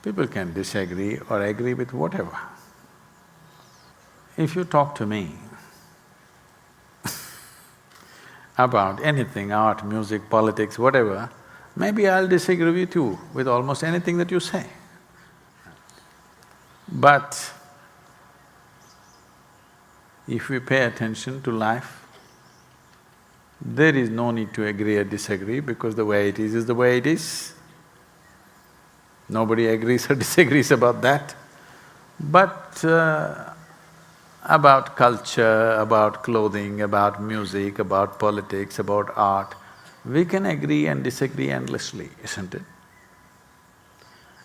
People can disagree or agree with whatever. If you talk to me about anything, art, music, politics, whatever, maybe I'll disagree with you with almost anything that you say. But if we pay attention to life, there is no need to agree or disagree because the way it is the way it is. Nobody agrees or disagrees about that. But about culture, about clothing, about music, about politics, about art, we can agree and disagree endlessly, isn't it?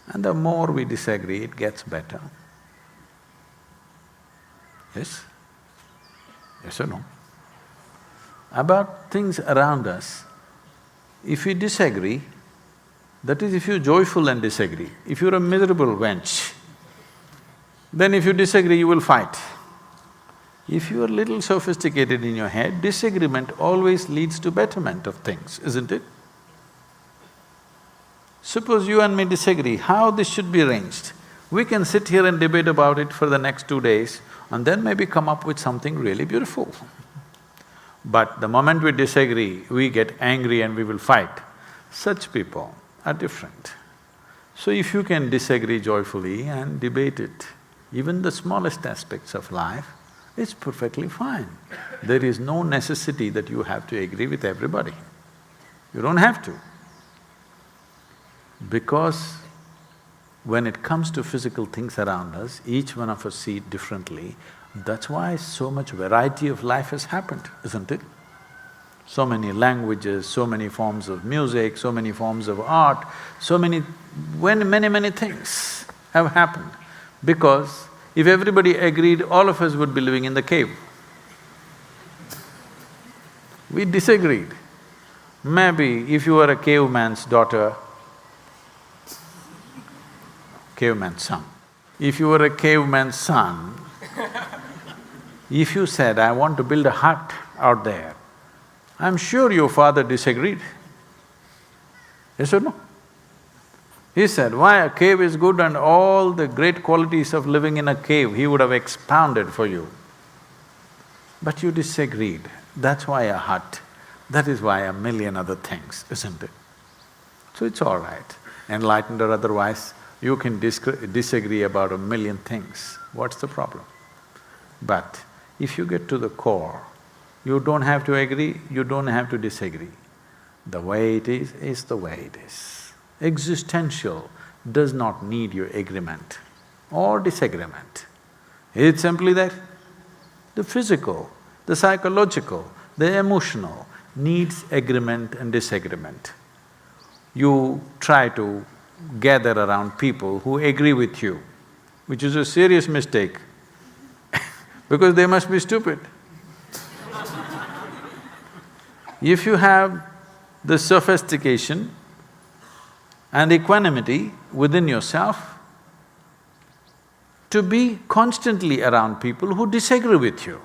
And the more we disagree, it gets better. Yes? Yes or no? About things around us, if we disagree, that is if you're joyful and disagree. If you're a miserable wench, then if you disagree, you will fight. If you are little sophisticated in your head, disagreement always leads to betterment of things, isn't it? Suppose you and me disagree, how this should be arranged? We can sit here and debate about it for the next 2 days and then maybe come up with something really beautiful. But the moment we disagree, we get angry and we will fight. Such people are different. So if you can disagree joyfully and debate it, even the smallest aspects of life, it's perfectly fine. There is no necessity that you have to agree with everybody. You don't have to. Because when it comes to physical things around us, each one of us see it differently. That's why so much variety of life has happened, isn't it? So many languages, so many forms of music, so many forms of art, so many… many things have happened. Because if everybody agreed, all of us would be living in the cave. We disagreed. Maybe if you were a caveman's daughter, caveman's son, if you were a caveman's son, if you said, I want to build a hut out there, I'm sure your father disagreed. Yes or no? He said, why a cave is good and all the great qualities of living in a cave, he would have expounded for you. But you disagreed, that's why a hut, that is why a million other things, isn't it? So it's all right, enlightened or otherwise, you can disagree about a million things, what's the problem? But if you get to the core, you don't have to agree, you don't have to disagree. The way it is the way it is. Existential does not need your agreement or disagreement. It's simply that the physical, the psychological, the emotional needs agreement and disagreement. You try to gather around people who agree with you, which is a serious mistake because they must be stupid. If you have the sophistication and equanimity within yourself to be constantly around people who disagree with you,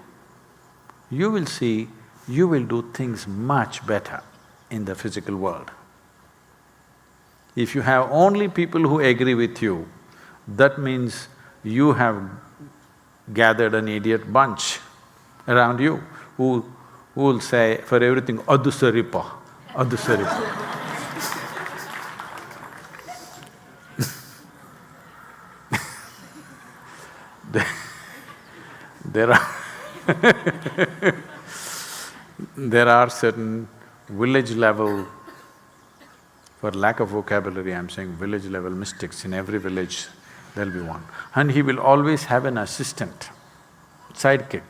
you will see you will do things much better in the physical world. If you have only people who agree with you, that means you have gathered an idiot bunch around you who will say for everything, adu saripa, adu saripa. There are certain village level, for lack of vocabulary I'm saying village level mystics, in every village there'll be one. And he will always have an assistant, sidekick.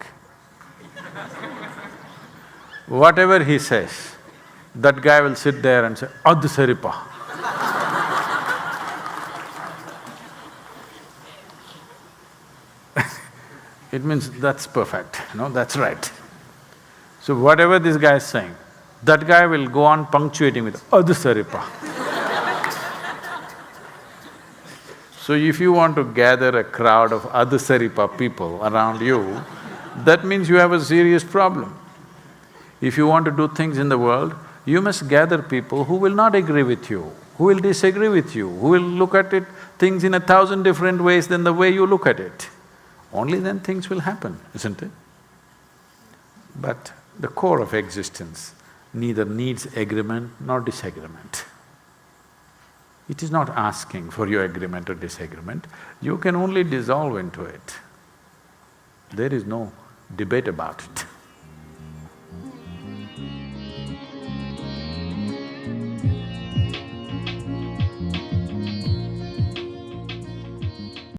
Whatever he says, that guy will sit there and say, Adhu Saripa. It means that's perfect, that's right. So whatever this guy is saying, that guy will go on punctuating with Adhu Saripa. So if you want to gather a crowd of Adhu Saripa people around you, that means you have a serious problem. If you want to do things in the world, you must gather people who will not agree with you, who will disagree with you, who will look at it things in 1,000 different ways than the way you look at it. Only then things will happen, isn't it? But the core of existence neither needs agreement nor disagreement. It is not asking for your agreement or disagreement, you can only dissolve into it. There is no debate about it.